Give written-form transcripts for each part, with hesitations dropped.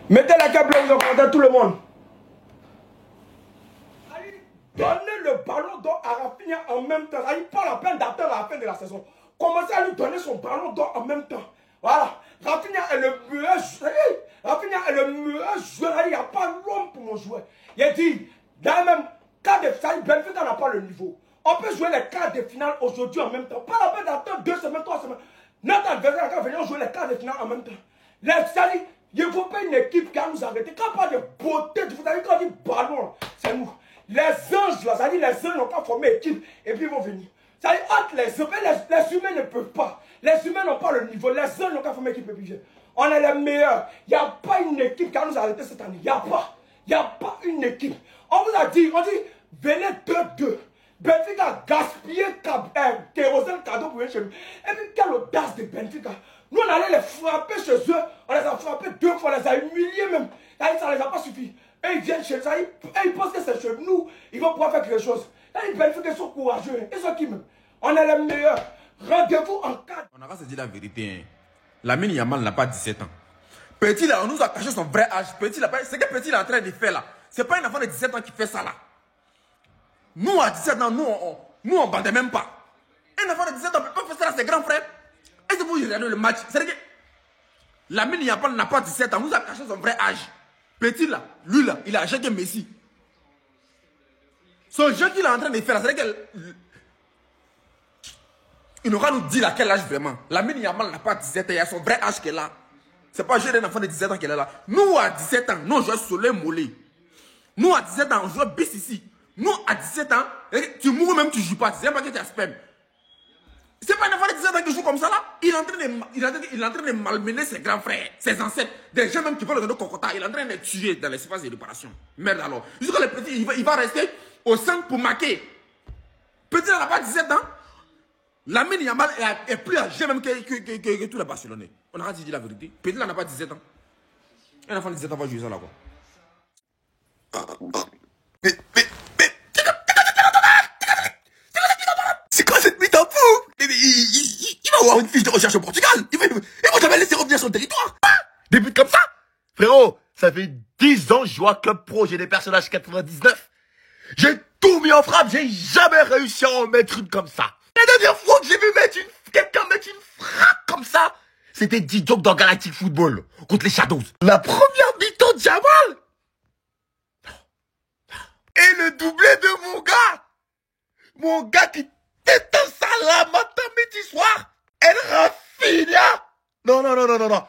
Mettez la câble là, vous entendez tout le monde. Donnez le ballon d'or à Rafinha en même temps. Il pas la peine d'attendre la fin de la saison. Commencez à lui donner son ballon d'or en même temps. Voilà. Rafinha est le meilleur joueur. Rafinha est le meilleur joueur. Il n'y a pas l'homme pour mon joueur. Il a dit, dans le même quart de finale, Benfica n'a pas le niveau. On peut jouer les quarts de finale aujourd'hui en même temps. Pas la peine d'attendre 2 semaines, 3 semaines. Notre adversaire va venir jouer les quarts de finale en même temps. Il ne faut pas une équipe qui va nous arrêter. Quand on parle de beauté, vous savez, quand on dit ballon, c'est nous. Les anges, là, ça dit les anges n'ont pas formé équipe et puis ils vont venir. Ça dit entre les hommes, les humains ne peuvent pas. Les humains n'ont pas le niveau. Les anges n'ont pas formé équipe et puis viennent. On est les meilleurs. Il n'y a pas une équipe qui va nous arrêter cette année. Il n'y a pas. Il n'y a pas une équipe. On vous a dit, venez 2-2. Benfica a gaspillé kérosène cadeau pour venir chez nous. Et puis quelle audace de Benfica. Nous on allait les frapper chez eux. On les a frappés 2 fois, on les a humiliés même. Ça ne les a pas suffi. Et ils viennent chez ça, ils pensent que c'est chez nous, ils vont pouvoir faire quelque chose. Là, ils pensent qu'ils sont courageux. Ils sont qui même? On est les meilleurs. Rendez-vous en 4. On a qu'à se dire la vérité. Lamine Yamal n'a pas 17 ans. Petit là, on nous a caché son vrai âge. Petit là, ce que Petit est en train de faire là, c'est pas un enfant de 17 ans qui fait ça là. Nous à 17 ans, nous on bandait même pas. Un enfant de 17 ans ne peut pas faire ça à ses grands frères. Est-ce que vous regardez le match? C'est-à-dire que Lamine Yamal n'a pas 17 ans, on nous a caché son vrai âge. Petit là, lui là, il a âgé que Messi. Ce jeu qu'il est en train de faire, c'est que il n'aura nous dit là quel âge vraiment. Lamine Yamal n'a pas 17 ans, il a son vrai âge qu'elle a. C'est pas juste un enfant de 17 ans qu'elle est là. Nous à 17 ans, nous on joue Soleil Mollet. Nous à 17 ans, on joue bis ici. Nous à 17 ans, tu mourras même tu joues pas. C'est pas que tu as spam. C'est pas un enfant de 17 ans qui joue comme ça là. Il est en train de malmener ses grands frères, ses ancêtres, des gens même qui veulent le donner Kokota. Il est en train de les tuer dans l'espace de réparation. Merde alors. Jusqu'à le petit, il va rester au centre pour marquer. Petit n'a pas 17 ans. Lamine Yamal est plus âgé même que tous les Barcelonais. On a dit la vérité. Petit n'a pas 17 ans. Un enfant de 17 ans va jouer ça là quoi. C'est quoi cette mythe en fou? Il va avoir une fiche de recherche au Portugal. Ils vont jamais laisser revenir sur le territoire. Des buts comme ça. Frérot, ça fait 10 ans que je joue à Club Pro, j'ai des personnages 99. J'ai tout mis en frappe, j'ai jamais réussi à en mettre une comme ça. La dernière fois que j'ai vu quelqu'un mettre une frappe comme ça, c'était D-Joke dans Galactic Football, contre les Shadows. La première mi-temps de Jamal. Et le doublé de mon gars. Mon gars qui déteste ça là, matin, midi, soir. El Rafinha. Non.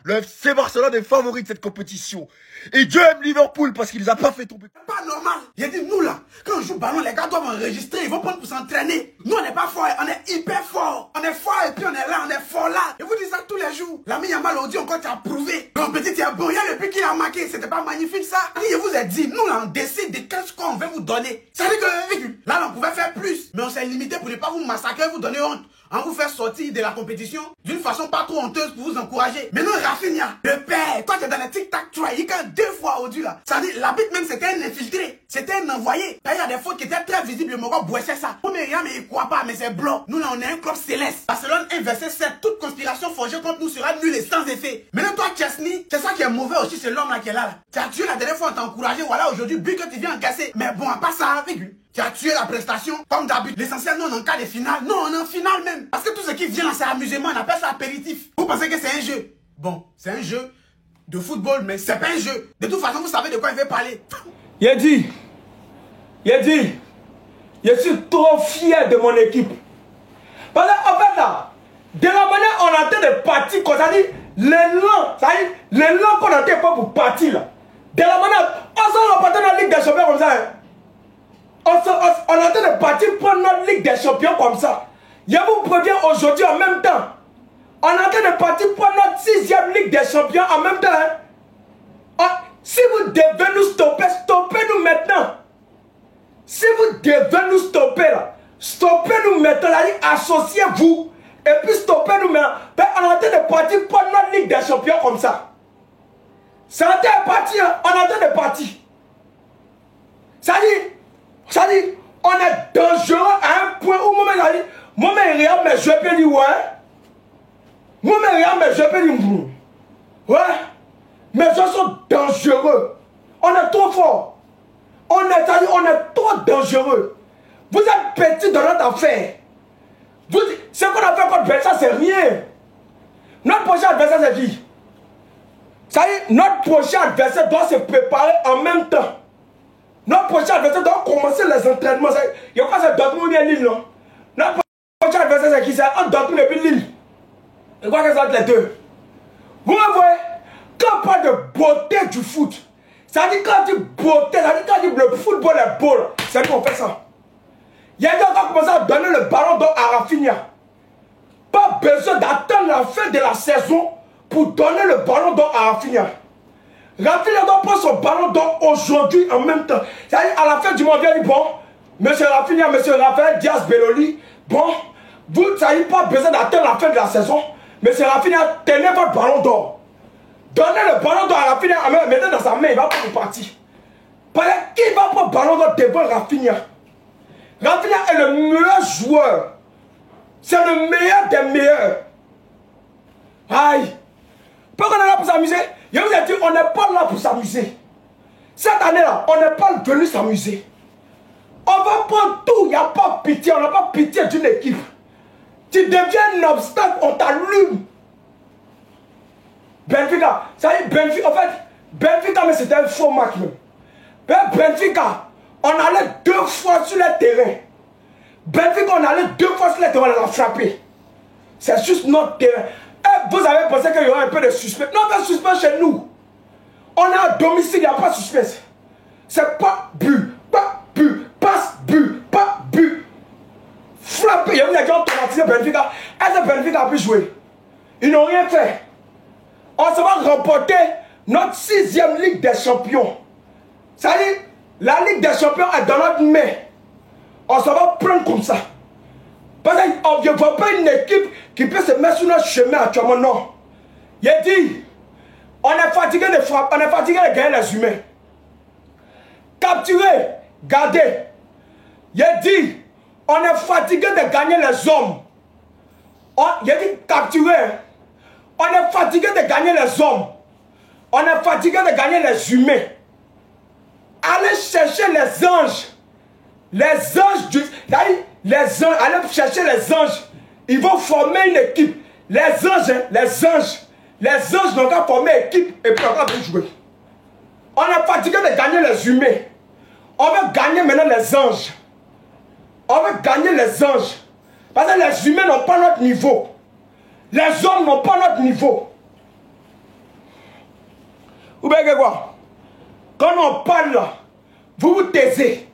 Le FC Barcelone est favori de cette compétition. Et Dieu aime Liverpool parce qu'il les a pas fait tomber. C'est pas normal. Il dit nous là, quand on joue ballon, les gars doivent enregistrer, ils vont prendre pour s'entraîner. Nous on n'est pas fort, on est hyper fort. On est fort et puis on est là, on est fort là. Et vous dites ça tous les jours. L'ami Yamal on dit encore tu as prouvé. Quand petit tu es bon, il y a le but qui a marqué, c'était pas magnifique ça. Et je vous ai dit, nous là on décide de quel score on veut vous donner. Ça veut dire que là on pouvait faire plus. Mais on s'est limité pour ne pas vous massacrer, vous donner honte. On vous fait sortir de la compétition d'une façon pas trop honteuse pour vous encourager. Mais non, Rafinha, le père, toi tu es dans les tic-tac try, il gagne 2 fois au-dessus là. Ça dit, l'arbitre même c'était un infiltré, c'était un envoyé. Là, il y a des fautes qui étaient très visibles, mon gars boissait ça. Oh mais rien, mais il croit pas, mais c'est blanc. Nous là on est un club céleste. Barcelone 1 verset 7, toute conspiration forgée contre nous sera nulle et sans effet. Maintenant toi Chesney, c'est ça qui est mauvais aussi, c'est l'homme là qui est là. Tu as tué la dernière fois, on t'a encouragé, voilà aujourd'hui, but que tu viens encaisser. Mais bon, à part ça, virgule. Tu as tué la prestation, comme d'habitude. L'essentiel, non, on est en cas de finale. Non, on est en finale même. Parce que tout ce qui vient là, c'est amusement. On appelle ça apéritif. Vous pensez que c'est un jeu? Bon, c'est un jeu de football, mais c'est pas un jeu. De toute façon, vous savez de quoi il veut parler. Il a dit, je suis trop fier de mon équipe. Parce qu'en fait là, de la manière on a été de partir, quand ça dit, l'élan qu'on a été pas pour partir là. De la manière, on s'en va partir dans la Ligue des Champions comme ça. Hein. On est en train de partir pour notre Ligue des Champions comme ça. Je vous préviens aujourd'hui en même temps. On est en train de partir pour notre 6e Ligue des Champions en même temps. Hein. Si vous devez nous stopper, stoppez-nous maintenant. Si vous devez nous stopper là, stoppez-nous maintenant. Associez-vous et puis stoppez-nous maintenant. On est en train de partir pour notre Ligue des Champions comme ça. C'est en train de partir. Hein. On est en train de partir. Ça dit, on est dangereux à un point où moi, regarde, mais je peux dire ouais. Moi, regarde, mais je peux dire ouais. Mes joueurs sont dangereux. On est trop fort. On est trop dangereux. Vous êtes petits dans notre affaire. Ce qu'on a fait contre Belsa, c'est rien. Notre prochain adversaire, c'est qui? Ça y est, notre prochain adversaire doit se préparer en même temps. Notre prochain adversaire doit commencer les entraînements. Il n'y a pas ce Dortmund ou bien Lille, non? Notre prochain adversaire, c'est qui? C'est un Dortmund et puis Lille. Je crois que c'est entre les deux. Vous me voyez? Quand on parle de beauté du foot, ça dit quand on dit beauté, ça dit quand on dit le football est beau, c'est nous on fait ça. Il y a des gens qui ont commencé à donner le ballon d'or à Rafinha. Pas besoin d'attendre la fin de la saison pour donner le ballon d'or à Rafinha. Rafinha doit prendre son ballon d'or aujourd'hui en même temps. C'est-à-dire à la fin du mois, il dit bon, monsieur Rafinha, monsieur Raphaël Diaz Belloli, bon, vous n'avez pas besoin d'attendre la fin de la saison. Monsieur Rafinha, tenez votre ballon d'or. Donnez le ballon d'or à Rafinha, mettez dans sa main, il va prendre parti. Parce que qui va prendre le ballon d'or devant Rafinha? Rafinha est le meilleur joueur. C'est le meilleur des meilleurs. Aïe. Pourquoi on est là pour s'amuser? Je vous ai dit, on n'est pas là pour s'amuser. Cette année-là, on n'est pas venu s'amuser. On va prendre tout, il n'y a pas pitié, on n'a pas pitié d'une équipe. Tu deviens un obstacle, on t'allume. Benfica, ça y est, Benfica, en fait, Benfica, mais c'était un faux match même. Benfica, on allait 2 fois sur le terrain. Benfica, on allait 2 fois sur le terrain, on l'a frappé. C'est juste notre terrain. Et vous avez pensé qu'il y aurait un peu de suspense. Non, pas de suspense chez nous. On est à domicile, il n'y a pas de suspense. C'est pas but, passe but, pas but. Frappé, il y a des gens qui ont traumatisé Benfica. Est-ce que Benfica a pu jouer? Ils n'ont rien fait. On se va remporter notre 6e Ligue des Champions. Ça dit, la Ligue des Champions est dans notre main. On se va prendre comme ça. Parce qu'on ne voit pas une équipe qui peut se mettre sur notre chemin actuellement, non. Il a dit, on est fatigué de frapper, on est fatigué de gagner les humains. Capturer, garder. Il a dit, on est fatigué de gagner les hommes. Il a dit, capturer. On est fatigué de gagner les hommes. On est fatigué de gagner les humains. Allez chercher les anges. Les anges du... Les anges, allez chercher les anges. Ils vont former une équipe. Les anges n'ont qu'à former une équipe et puis on va jouer. On est fatigué de gagner les humains. On veut gagner maintenant les anges. On veut gagner les anges. Parce que les humains n'ont pas notre niveau. Les hommes n'ont pas notre niveau. Vous voyez quoi? Quand on parle là, vous vous taisez.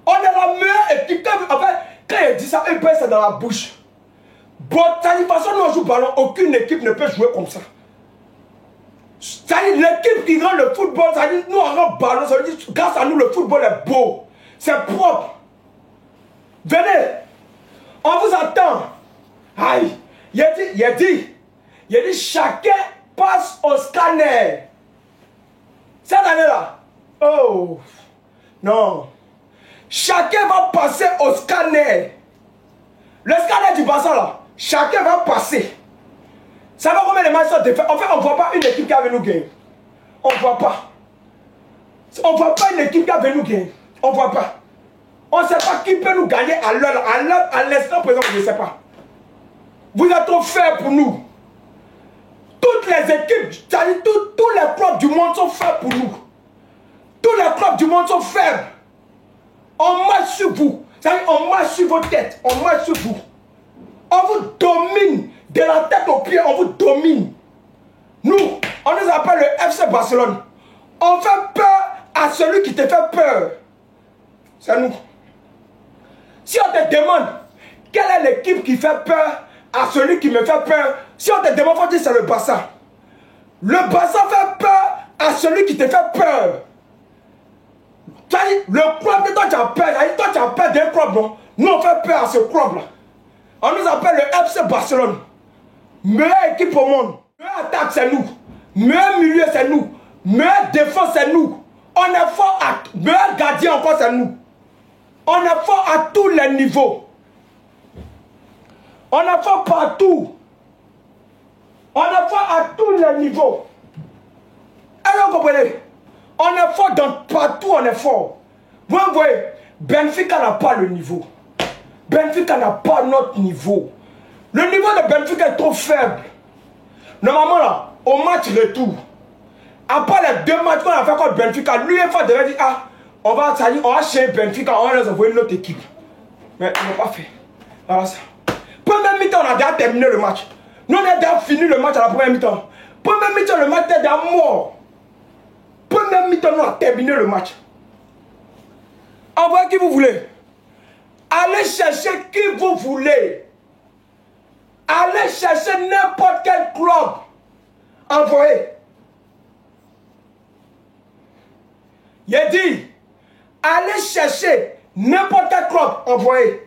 On est la meilleure équipe. En fait, quand il dit ça, il pèse ça dans la bouche. Bon, de toute façon, nous on joue ballon, aucune équipe ne peut jouer comme ça. C'est-à-dire, l'équipe qui rend le football, c'est-à-dire, nous on rend ballon, ça veut dire, grâce à nous, le football est beau. C'est propre. Venez, on vous attend. Aïe, il a dit, chacun passe au scanner. Cette année-là, oh, non. Chacun va passer au scanner. Le scanner du bassin là, chacun va passer. Ça va combien de matchs sont défaits. En fait, on ne voit pas une équipe qui a venu nous gagner. On ne voit pas. On ne voit pas une équipe qui a venu nous gagner. On ne voit pas. On ne sait pas qui peut nous gagner à l'instant présent, je ne sais pas. Vous êtes trop faibles pour nous. Toutes les équipes, tous les clubs du monde sont faibles pour nous. Tous les clubs du monde sont faibles. On marche sur vous. On marche sur vos têtes. On marche sur vous. On vous domine. De la tête aux pieds, on vous domine. Nous, on nous appelle le FC Barcelone. On fait peur à celui qui te fait peur. C'est nous. Si on te demande quelle est l'équipe qui fait peur à celui qui me fait peur, si on te demande, il faut dire c'est le Barça. Le Barça fait peur à celui qui te fait peur. Le club que toi tu as peur, toi tu as peur d'un club, non? Nous on fait peur à ce club-là. On nous appelle le FC Barcelone. Meilleure équipe au monde. Meilleure attaque c'est nous. Meilleur milieu c'est nous. Meilleure défense c'est nous. On est fort à... Meilleur gardien encore c'est nous. On est fort à tous les niveaux. On est fort partout. On est fort à tous les niveaux. Wele, on est fort partout, on est fort. Vous voyez, Benfica n'a pas le niveau. Benfica n'a pas notre niveau. Le niveau de Benfica est trop faible. Normalement là, au match retour, après les 2 matchs qu'on a fait contre Benfica, l'UEFA devait dire, ah, on va chez Benfica, on va les envoyer une autre équipe. Mais ils n'ont pas fait. Voilà ça. Première mi-temps, on a déjà terminé le match. Nous, on a déjà fini le match à la première mi-temps. Première mi-temps, le match était déjà mort. Première mi-temps, nous, on a terminé le match. Envoyez qui vous voulez. Allez chercher qui vous voulez. Allez chercher n'importe quel club. Envoyez. J'ai dit, allez chercher n'importe quel club. Envoyez.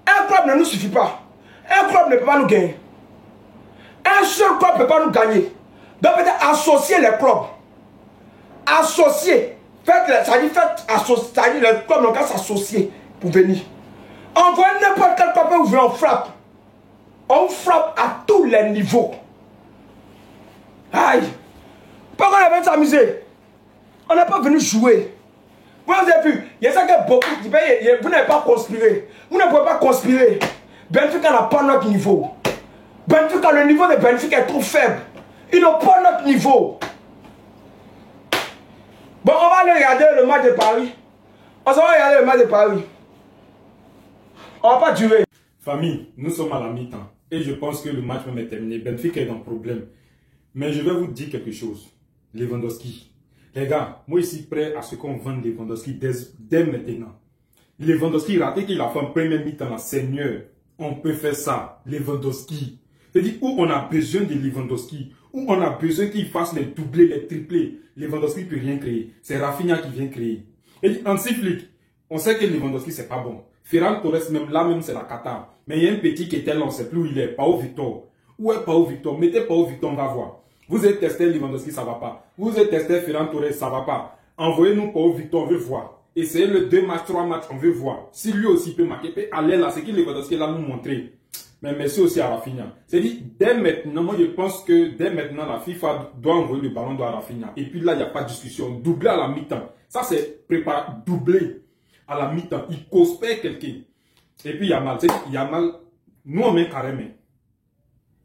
Un club ne nous suffit pas. Un club ne peut pas nous gagner. Un seul club ne peut pas nous gagner. Donc peut-être associer les clubs. Associer. C'est-à-dire les clubs n'ont qu'à s'associer pour venir. Envoyez n'importe quel club où on frappe. On frappe à tous les niveaux. Aïe. Pourquoi on est venu s'amuser? On n'est pas venu jouer. Vous avez vu, il y a ça que beaucoup qui payent. Vous n'avez pas conspiré. Vous ne pouvez pas conspirer. Benfica n'a pas notre niveau. Benfica, le niveau de Benfica est trop faible. Ils n'ont pas notre niveau. Bon, on va aller regarder le match de Paris. On va regarder le match de Paris. On ne va pas durer. Famille, nous sommes à la mi-temps. Et je pense que le match même est terminé. Benfica est dans le problème. Mais je vais vous dire quelque chose. Lewandowski. Les gars, moi ici prêt à ce qu'on vende Lewandowski dès maintenant. Lewandowski raté qu'il a fait en première mi-temps, la Seigneur. On peut faire ça. Lewandowski. C'est-à-dire où on a besoin de Lewandowski, où on a besoin qu'il fasse les doublés, les triplés. Lewandowski ne peut rien créer. C'est Rafinha qui vient créer. Et en Flick, on sait que Lewandowski c'est pas bon. Ferran Torres même là même c'est la cata. Mais il y a un petit qui était là, on ne sait plus où il est. Pao Victor. Où est Pao Victor? Mettez Pao Victor, on va voir. Vous avez testé Lewandowski, ça ne va pas. Vous avez testé Ferran Torres, ça ne va pas. Envoyez-nous Pao Victor, on veut voir. Essayez le 2 matchs, 3 matchs, on veut voir. Si lui aussi peut marquer, peut aller là, c'est qu'il Lewandowski là nous montrer. Mais merci aussi à Rafinha. C'est-à-dire, dès maintenant, moi je pense que dès maintenant, la FIFA doit envoyer le ballon à Rafinha. Et puis là, il n'y a pas de discussion. Doubler à la mi-temps. Ça, c'est préparer, doubler à la mi-temps. Il prospère quelqu'un. Et puis, Yamal. Yamal, nous on met carrément.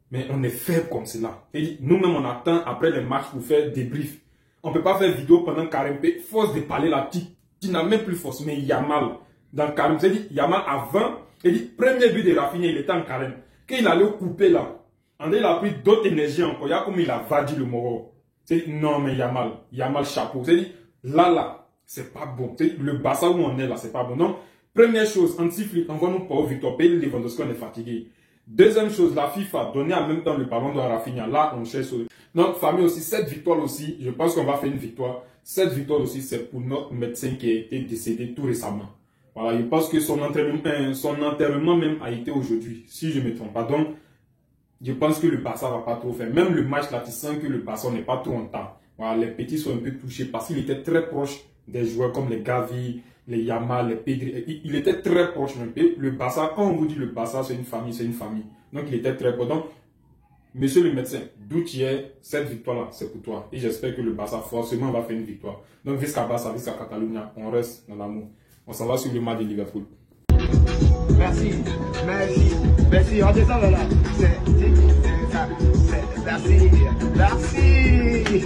Mais on est faible comme cela. Et nous-mêmes, on attend après les matchs pour faire des briefs. On ne peut pas faire vidéo pendant Karim. Force de parler là, qui n'a même plus force. Mais Yamal, dans Karim, c'est-à-dire, Yamal avant, premier but de Rafinha, il était en Karim. Quand il allait couper là, il a pris d'autres énergies encore. Il y a comme il a vadi le Moro. Non, mais Yamal chapeau. C'est-à-dire, là, c'est pas bon. Le bassin où on est là, c'est pas bon. Non, première chose, anti-flic, envoie-nous pas au Victor, paye les Lewandowski, on est fatigué. Deuxième chose, la FIFA donnait en même temps le ballon de Rafinha. Là, on cherche. Notre famille aussi, cette victoire aussi, je pense qu'on va faire une victoire. Cette victoire aussi, c'est pour notre médecin qui a été décédé tout récemment. Voilà, je pense que son enterrement même a été aujourd'hui, si je ne me trompe pas. Donc, je pense que le Barça va pas trop faire. Même le match là, tu sens que le Barça n'est pas trop en temps. Voilà, les petits sont un peu touchés parce qu'il était très proche des joueurs comme les Gavi, les Yamal, les Pedri. Il était très proche un peu. Le Barça, quand on vous dit le Barça, c'est une famille, c'est une famille. Donc, il était très proche. Donc, monsieur le médecin, d'où tu es, cette victoire-là, c'est pour toi. Et j'espère que le Barça, forcément, va faire une victoire. Donc, visca Barça, visca Catalunya, on reste dans l'amour. On s'en va sur le match de Liverpool. Merci, merci, merci. On descend là. Merci, merci.